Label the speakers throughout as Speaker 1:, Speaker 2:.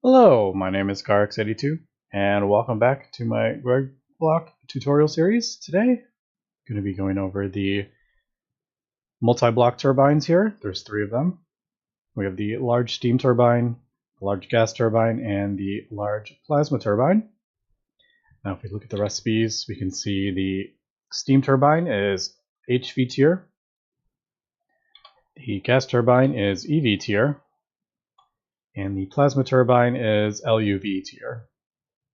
Speaker 1: Hello, my name is CarX82, and welcome back to my GregBlock tutorial series. Today, I'm going to be going over the multi-block turbines here. There's three of them. We have the large steam turbine, the large gas turbine, and the large plasma turbine. Now, if we look at the recipes, we can see the steam turbine is HV tier, the gas turbine is EV tier, and the plasma turbine is LUV tier,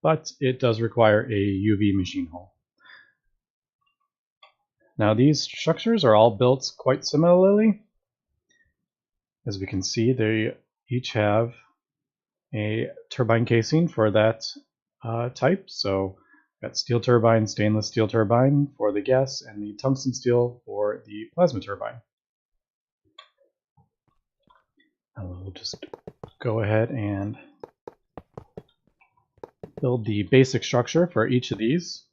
Speaker 1: but it does require a UV machine hull. Now these structures are all built quite similarly. As we can see, they each have a turbine casing for that type. So we've got steel turbine, stainless steel turbine for the gas, and the tungsten steel for the plasma turbine. Now we'll just go ahead and build the basic structure for each of these.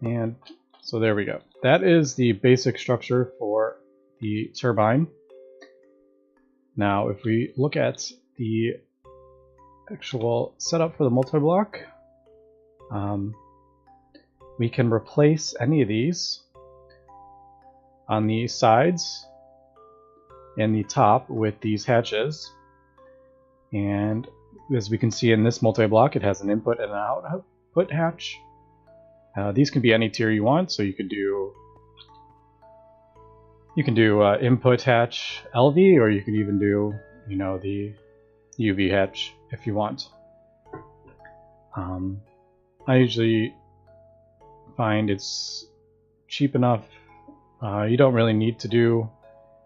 Speaker 1: And so there we go. That is the basic structure for the turbine. Now if we look at the actual setup for the multi-block, we can replace any of these on the sides and the top with these hatches. And as we can see in this multi-block, it has an input and an output hatch. These can be any tier you want, so you can do input hatch LV, or you can even do the UV hatch if you want. I usually find it's cheap enough. You don't really need to do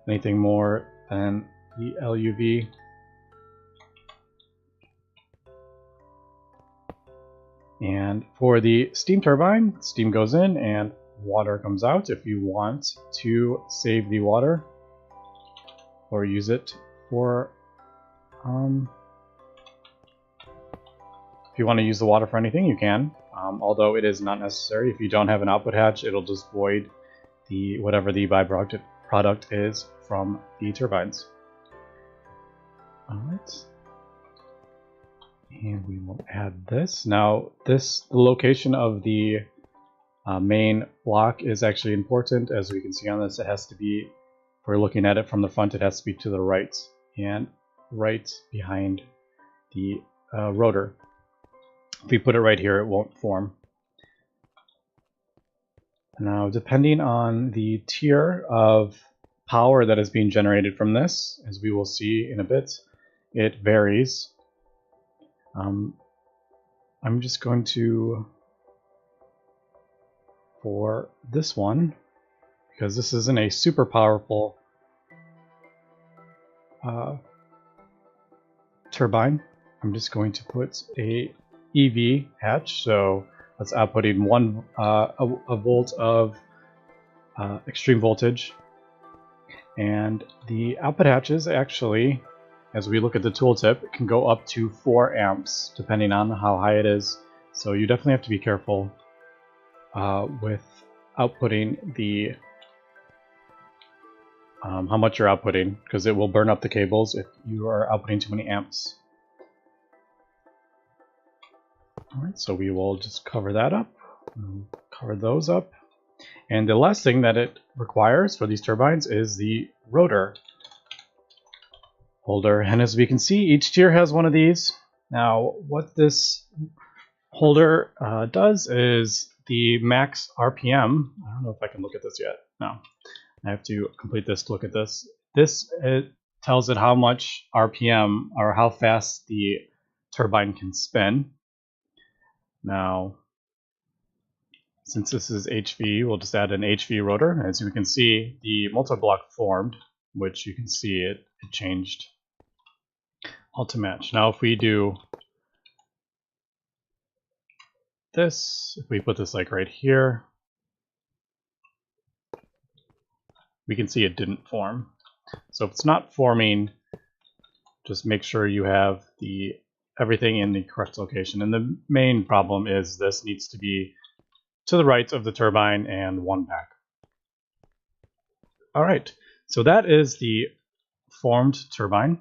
Speaker 1: anything more than the LUV. And for the steam turbine, steam goes in and water comes out. If you want to save the water or use it for if you want to use the water for anything, you can. Although it is not necessary. If you don't have an output hatch, it'll just void whatever the byproduct is from the turbines. Alright. And we will add this. Now, the location of the main block is actually important. As we can see on this, it has to be, if we're looking at it from the front, it has to be to the right, and right behind the rotor. If we put it right here, it won't form. Now, depending on the tier of power that is being generated from this, as we will see in a bit, it varies. I'm just going to, for this one, because this isn't a super powerful turbine, I'm just going to put a EV hatch, so that's outputting a volt of extreme voltage. And the output hatches actually, as we look at the tooltip, it can go up to 4 amps depending on how high it is. So you definitely have to be careful with outputting the how much you're outputting, because it will burn up the cables if you are outputting too many amps. Alright, so we will just cover that up, cover those up. And the last thing that it requires for these turbines is the rotor holder. And as we can see, each tier has one of these. Now, what this holder does is the max RPM. I don't know if I can look at this yet. No, I have to complete this to look at this. It tells it how much RPM, or how fast the turbine can spin. Now, since this is HV, we'll just add an HV rotor. As you can see, the multi-block formed, which you can see it changed all to match. Now, if we do this, if we put this like right here, we can see it didn't form. So if it's not forming, just make sure you have everything in the correct location. And the main problem is this needs to be to the right of the turbine and one back. All right, so that is the formed turbine.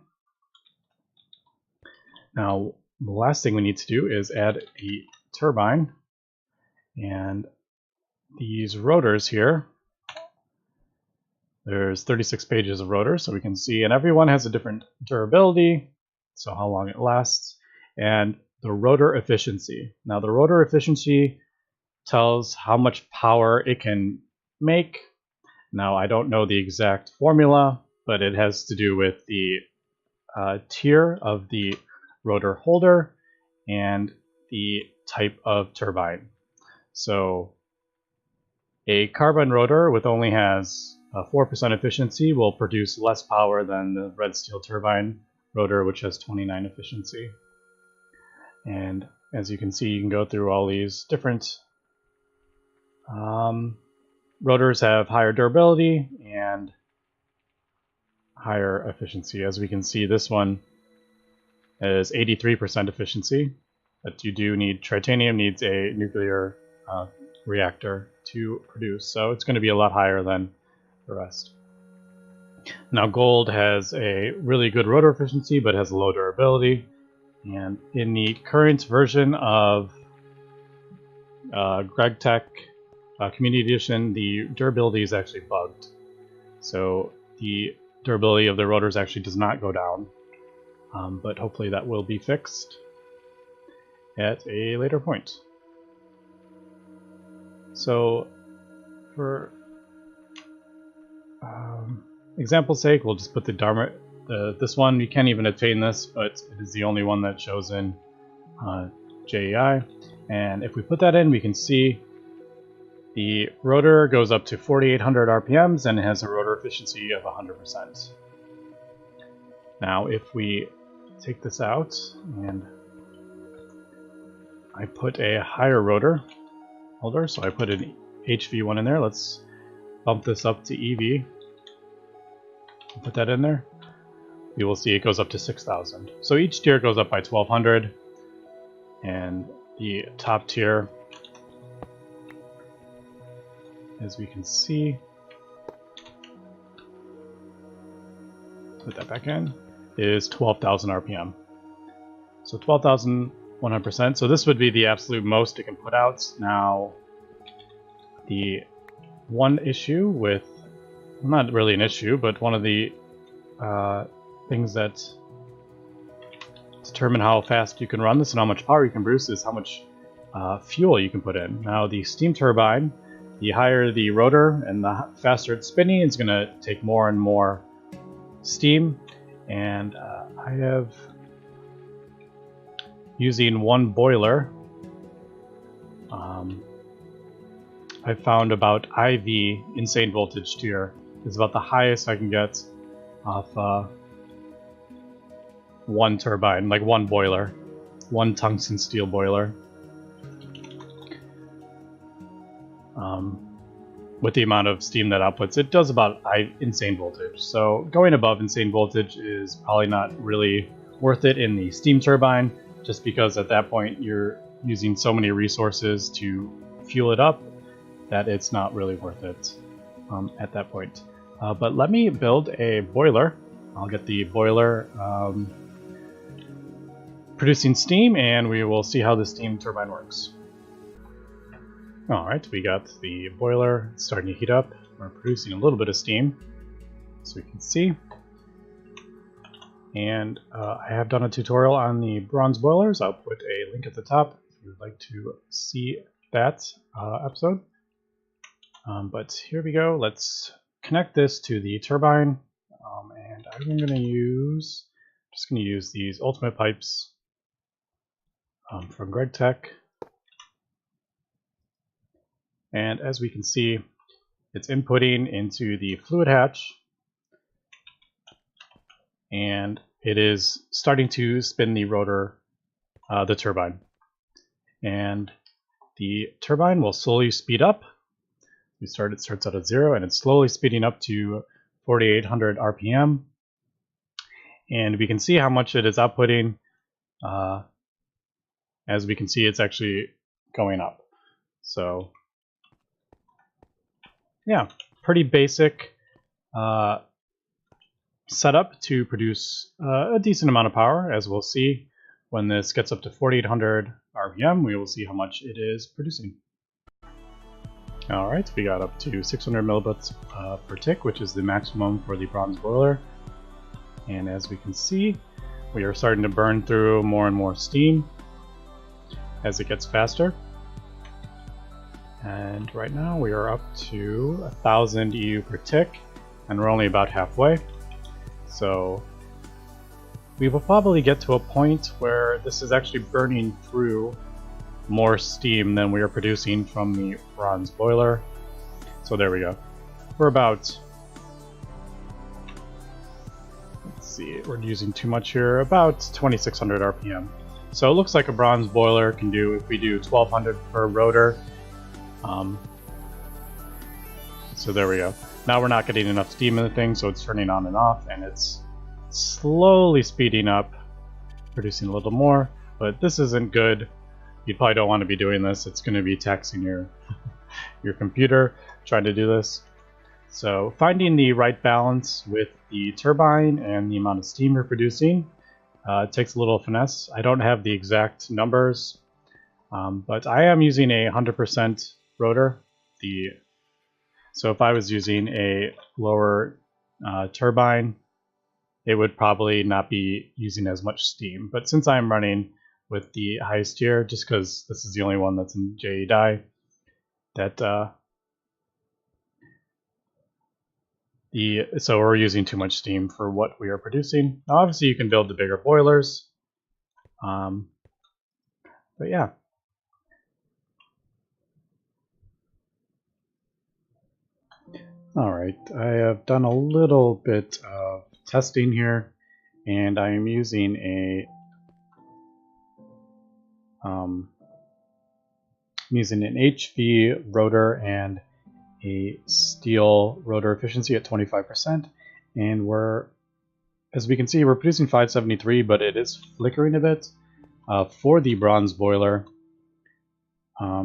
Speaker 1: Now, the last thing we need to do is add a turbine, and these rotors here, there's 36 pages of rotors, so we can see, and everyone has a different durability, so how long it lasts, and the rotor efficiency. Now, the rotor efficiency tells how much power it can make. Now, I don't know the exact formula, but it has to do with the tier of the rotor holder and the type of turbine. So a carbon rotor with only has 4% efficiency will produce less power than the red steel turbine rotor, which has 29 efficiency. And as you can see, you can go through all these different rotors have higher durability and higher efficiency. As we can see, this one is 83% efficiency, but you do need, titanium needs a nuclear reactor to produce, so it's going to be a lot higher than the rest. Now, gold has a really good rotor efficiency, but has low durability, and in the current version of Gregtech Community Edition, the durability is actually bugged. So the durability of the rotors actually does not go down, but hopefully that will be fixed at a later point. So for example's sake, we'll just put this one. You can't even attain this, but it is the only one that shows in JEI. And if we put that in, we can see the rotor goes up to 4,800 RPMs and it has a rotor efficiency of 100%. Now, if we take this out and I put a higher rotor holder, so I put an HV1 in there. Let's bump this up to EV. Put that in there. You will see it goes up to 6,000. So each tier goes up by 1,200, and the top tier, as we can see, put that back in, is 12,000 RPM. So 12,100%. So this would be the absolute most it can put out. Now, the one issue with, well, not really an issue, but one of the things that determine how fast you can run this and how much power you can produce is how much fuel you can put in. Now, the steam turbine, the higher the rotor and the faster it's spinning, it's going to take more and more steam. And I have, using one boiler, I found about IV, insane voltage tier, is about the highest I can get off one turbine, like one boiler, one tungsten steel boiler. With the amount of steam that outputs, it does about insane voltage. So going above insane voltage is probably not really worth it in the steam turbine, just because at that point you're using so many resources to fuel it up that it's not really worth it at that point. But let me build a boiler. I'll get the boiler producing steam, and we will see how the steam turbine works. Alright, we got the boiler starting to heat up. We're producing a little bit of steam, so we can see. And I have done a tutorial on the bronze boilers. I'll put a link at the top if you would like to see that episode. But here we go. Let's connect this to the turbine, and I'm going to use these ultimate pipes from Gregtech. And as we can see, it's inputting into the fluid hatch, and it is starting to spin the rotor, the turbine. And the turbine will slowly speed up. It starts out at 0, and it's slowly speeding up to 4,800 RPM. And we can see how much it is outputting. As we can see, it's actually going up. So yeah, pretty basic set up to produce a decent amount of power, as we'll see. When this gets up to 4800 RPM, we will see how much it is producing. Alright, we got up to 600 millibits per tick, which is the maximum for the bronze boiler. And as we can see, we are starting to burn through more and more steam as it gets faster. And right now we are up to 1000 EU per tick, and we're only about halfway. So we will probably get to a point where this is actually burning through more steam than we are producing from the bronze boiler. So there we go. We're about, let's see, we're using too much here, about 2600 RPM. So it looks like a bronze boiler can do, if we do 1200 per rotor. So there we go. Now we're not getting enough steam in the thing, so it's turning on and off, and it's slowly speeding up, producing a little more, but this isn't good. You probably don't want to be doing this. It's going to be taxing your computer trying to do this. So finding the right balance with the turbine and the amount of steam you're producing takes a little finesse. I don't have the exact numbers, but I am using a 100% rotor. So if I was using a lower turbine, it would probably not be using as much steam. But since I'm running with the highest tier, just because this is the only one that's in JE die, so we're using too much steam for what we are producing. Now, obviously, you can build the bigger boilers, but yeah. All right, I have done a little bit of testing here, and I am using an HV rotor and a steel rotor efficiency at 25%, and as we can see, we're producing 573, but it is flickering a bit. For the bronze boiler,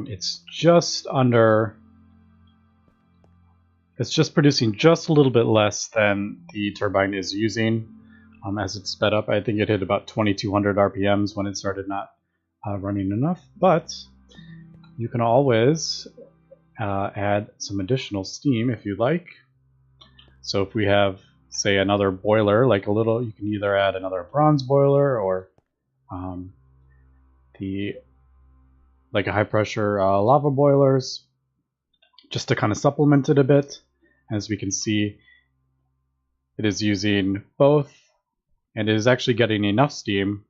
Speaker 1: it's just producing just a little bit less than the turbine is using as it's sped up. I think it hit about 2200 RPMs when it started not running enough, but you can always add some additional steam if you'd like. So if we have, say, another boiler, like you can either add another bronze boiler or like a high pressure lava boilers, just to kind of supplement it a bit. As we can see, it is using both, and it is actually getting enough steam.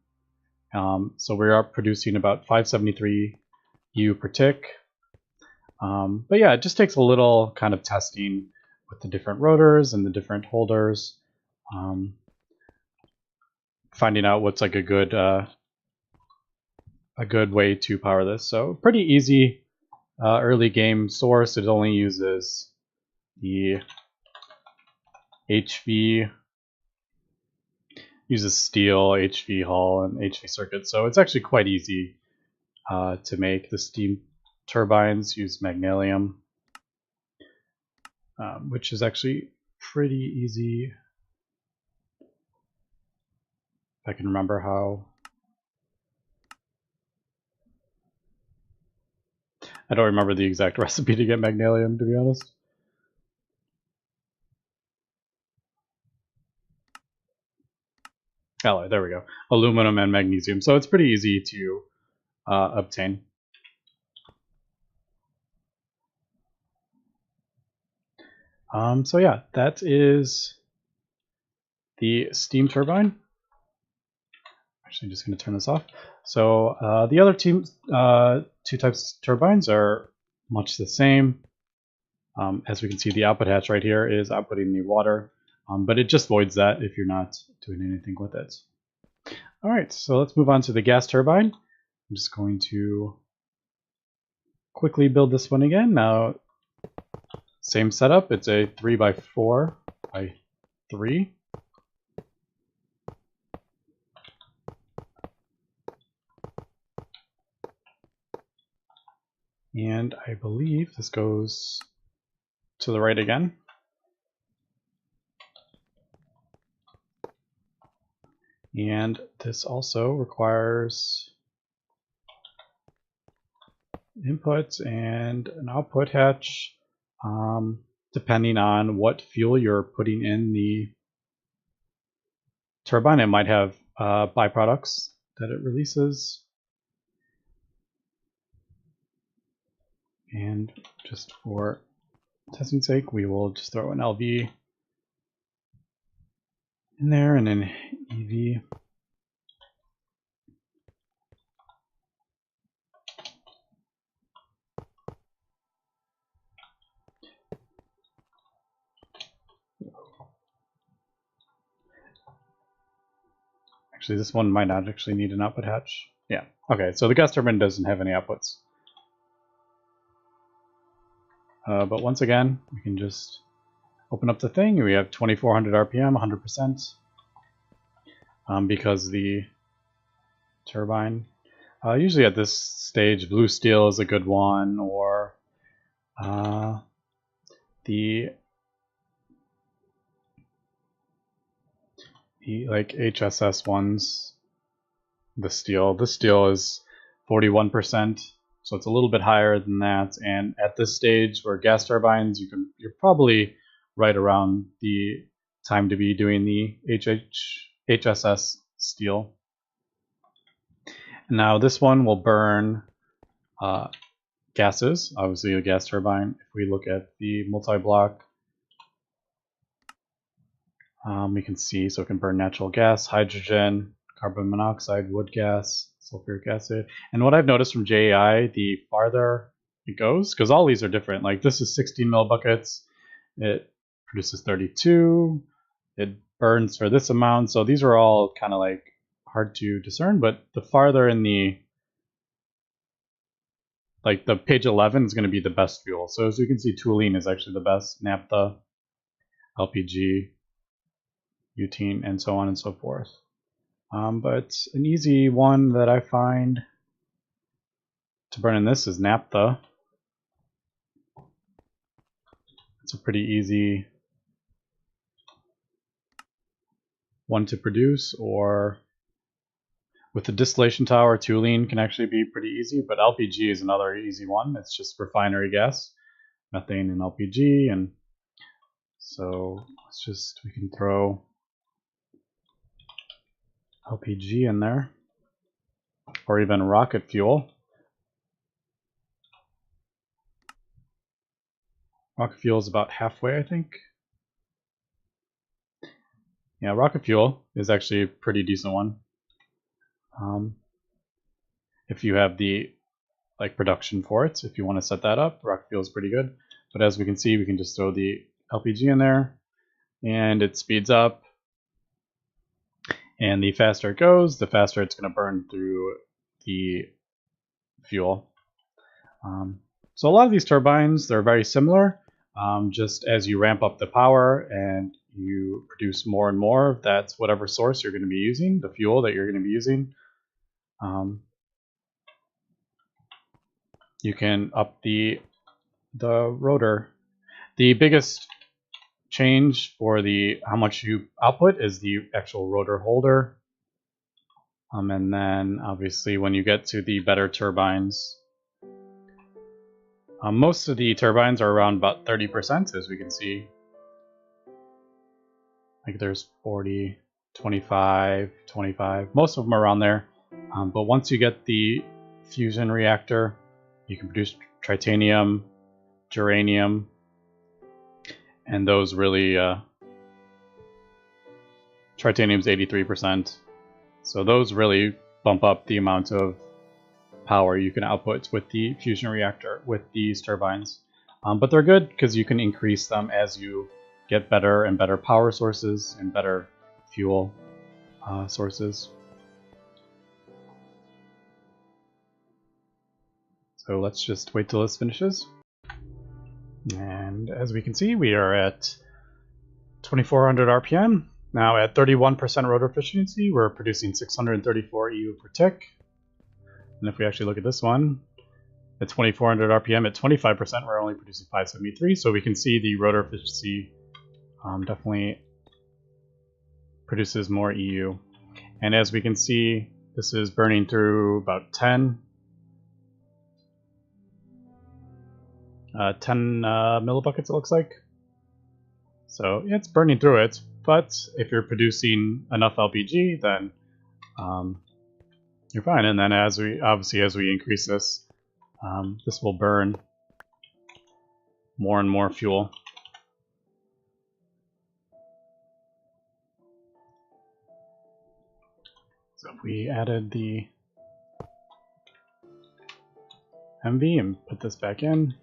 Speaker 1: So we are producing about 573 U per tick. But yeah, it just takes a little kind of testing with the different rotors and the different holders, finding out what's like a good way to power this. So pretty easy early game source. It only uses the HV, uses steel, HV hull, and HV circuit. So it's actually quite easy to make. The steam turbines use magnesium, which is actually pretty easy. If I can remember how. I don't remember the exact recipe to get magnesium, to be honest. Alloy, there we go. Aluminum and magnesium. So it's pretty easy to obtain. So yeah, that is the steam turbine. Actually, I'm just going to turn this off. So the other two types of turbines are much the same. As we can see, the output hatch right here is outputting the water, but it just voids that if you're not doing anything with it. All right, so let's move on to the gas turbine. I'm just going to quickly build this one again. Now, same setup. It's a 3x4x3. And I believe this goes to the right again. And this also requires input and an output hatch, depending on what fuel you're putting in the turbine. It might have byproducts that it releases. And just for testing sake, we will just throw an LV in there and an EV. Actually, this one might not actually need an output hatch. Yeah, okay, so the gas turbine doesn't have any outputs. But once again, we can just open up the thing. We have 2400 RPM, 100%, because the turbine, usually at this stage, blue steel is a good one, or the like HSS ones, the steel. This steel is 41%, so it's a little bit higher than that. And at this stage, where gas turbines, you're probably right around the time to be doing the HSS steel. Now this one will burn gases, obviously a gas turbine. If we look at the multi-block, we can see, so it can burn natural gas, hydrogen, carbon monoxide, wood gas, sulfuric acid. And what I've noticed from JAI, the farther it goes, because all these are different, like this is 16 millibuckets, it produces 32, it burns for this amount, so these are all kind of like hard to discern, but the farther in the, like the page 11 is going to be the best fuel. So as you can see, toluene is actually the best, naphtha, LPG, butane, and so on and so forth. But an easy one that I find to burn in this is naphtha. It's a pretty easy one to produce, or with the distillation tower, toluene can actually be pretty easy, but LPG is another easy one. It's just refinery gas, methane and LPG, and so we can throw LPG in there, or even rocket fuel. Rocket fuel is about halfway, I think. Yeah, rocket fuel is actually a pretty decent one. If you have the production for it, if you want to set that up, rocket fuel is pretty good. But as we can see, we can just throw the LPG in there, and it speeds up. And the faster it goes, the faster it's going to burn through the fuel. So a lot of these turbines, they're very similar. Just as you ramp up the power and you produce more and more, that's whatever source you're going to be using, the fuel that you're going to be using. You can up the rotor. The biggest change for the how much you output is the actual rotor holder. And then obviously when you get to the better turbines, most of the turbines are around about 30%, as we can see. Like there's 40, 25, 25, most of them are around there. But once you get the fusion reactor, you can produce tritanium, germanium, and those really, tritanium's 83%. So those really bump up the amount of power you can output with the fusion reactor with these turbines. But they're good because you can increase them as you get better and better power sources and better fuel sources. So let's just wait till this finishes. And as we can see, we are at 2400 RPM. Now at 31% rotor efficiency, we're producing 634 EU per tick. And if we actually look at this one, at 2400 RPM at 25%, we're only producing 573. So we can see the rotor efficiency definitely produces more EU. And as we can see, this is burning through about 10 millibuckets, it looks like. So yeah, it's burning through it, but if you're producing enough LPG, then you're fine. And then as we increase this, this will burn more and more fuel. So if we added the MV and put this back in,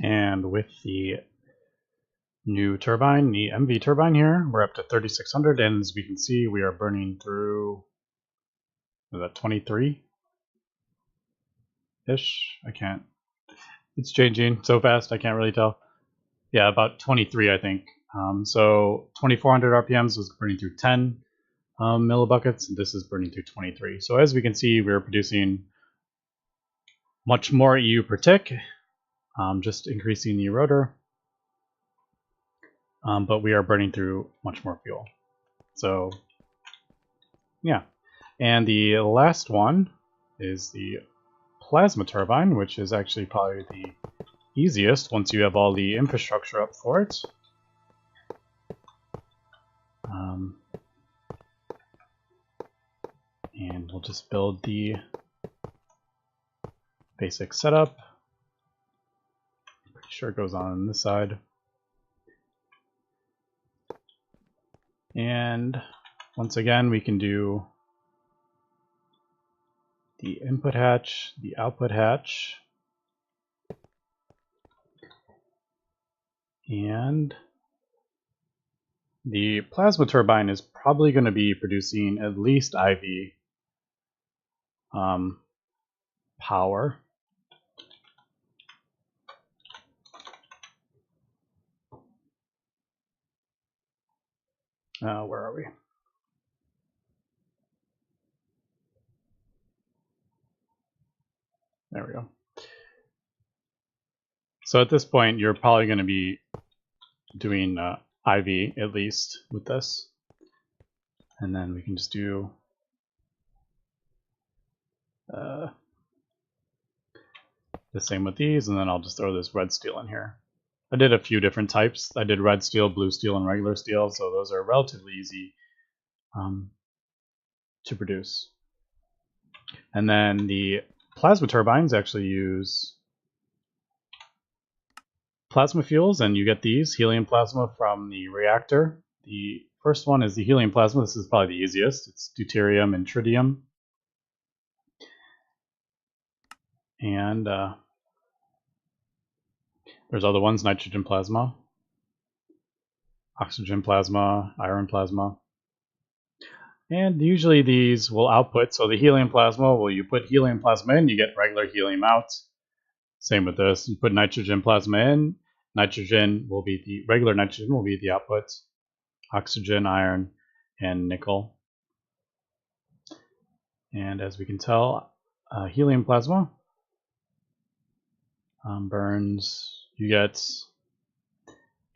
Speaker 1: and with the new turbine, the MV turbine here, we're up to 3600, and as we can see, we are burning through about 23-ish. I can't. It's changing so fast, I can't really tell. Yeah, about 23, I think. So 2400 RPMs was burning through 10 millibuckets, and this is burning through 23. So as we can see, we're producing much more EU per tick, just increasing the rotor. But we are burning through much more fuel. So yeah. And the last one is the plasma turbine, which is actually probably the easiest once you have all the infrastructure up for it. And we'll just build the basic setup. Pretty sure it goes on this side. And once again, we can do the input hatch, the output hatch, and the plasma turbine is probably going to be producing at least IV power. Where are we? There we go. So at this point, you're probably going to be doing IV at least with this. And then we can just do the same with these, and then I'll just throw this red steel in here. I did a few different types. I did red steel, blue steel, and regular steel, so those are relatively easy to produce. And then the plasma turbines actually use plasma fuels, and you get these helium plasma from the reactor. The first one is the helium plasma. This is probably the easiest. It's deuterium and tritium. And there's other ones: nitrogen plasma, oxygen plasma, iron plasma. And usually these will output. So the helium plasma, well, you put helium plasma in, you get regular helium out. Same with this. You put nitrogen plasma in, nitrogen will be the regular nitrogen will be the output. Oxygen, iron, and nickel. And as we can tell, helium plasma burns. You get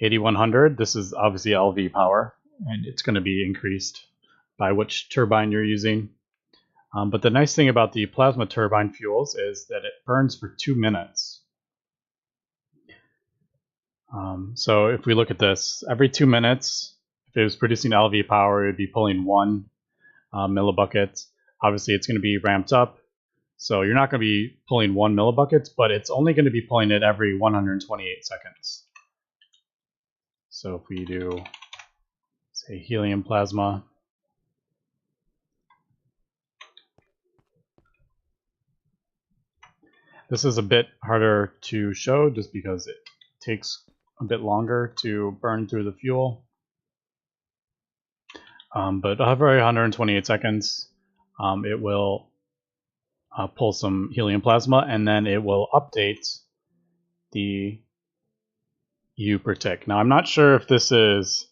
Speaker 1: 8100. This is obviously LV power, and it's going to be increased by which turbine you're using. But the nice thing about the plasma turbine fuels is that it burns for 2 minutes. So if we look at this, every 2 minutes, if it was producing LV power, it would be pulling 1 millibucket. Obviously, it's going to be ramped up. So you're not going to be pulling 1 millibucket, but it's only going to be pulling it every 128 seconds. So if we do, say, helium plasma, this is a bit harder to show just because it takes a bit longer to burn through the fuel. But every 128 seconds, it will pull some helium plasma, and then it will update the EU per tick. Now, I'm not sure if this is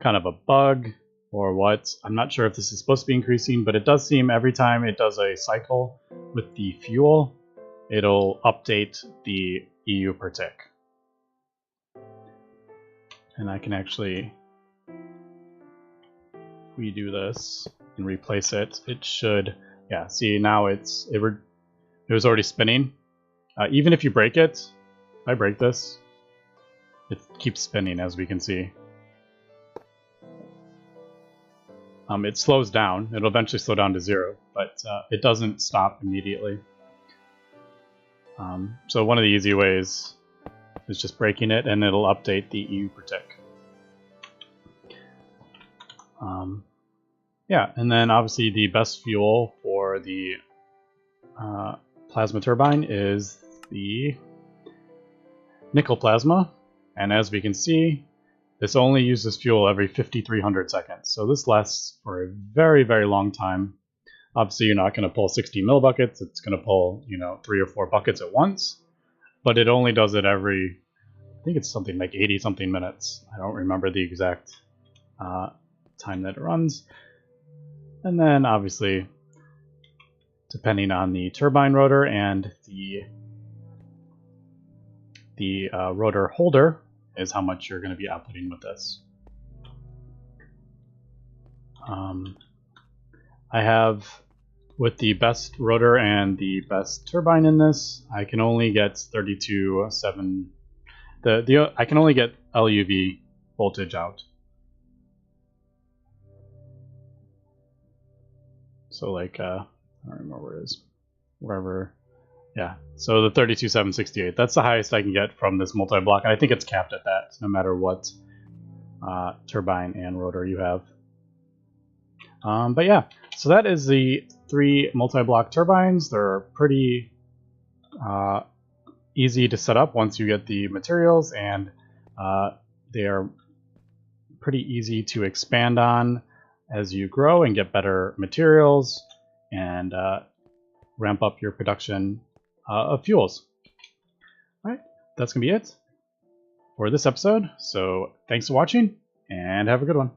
Speaker 1: kind of a bug or what. I'm not sure if this is supposed to be increasing, but it does seem every time it does a cycle with the fuel, it'll update the EU per tick. And I can actually we do this and replace it, it should, yeah, see now it was already spinning. Even if you break it, if I break this, it keeps spinning, as we can see. It slows down. It'll eventually slow down to 0, but it doesn't stop immediately. So one of the easy ways is just breaking it, and it'll update the EU per tick. Yeah, and then obviously the best fuel for the plasma turbine is the nickel plasma, and as we can see, this only uses fuel every 5,300 seconds, so this lasts for a very, very long time. Obviously, you're not going to pull 60 millibuckets, it's going to pull, 3 or 4 buckets at once, but it only does it every, I think it's something like 80-something minutes. I don't remember the exact time that it runs. And then, obviously, depending on the turbine rotor and the rotor holder, is how much you're going to be outputting with this. I have, with the best rotor and the best turbine in this, I can only get 32.7. I can only get LUV voltage out. So like, I don't remember where it is. Wherever. Yeah, so the 32.768, that's the highest I can get from this multi-block, and I think it's capped at that, no matter what turbine and rotor you have. But yeah, so that is the 3 multi-block turbines. They're pretty easy to set up once you get the materials, and they are pretty easy to expand on as you grow and get better materials and ramp up your production of fuels. Alright, that's going to be it for this episode. So thanks for watching, and have a good one.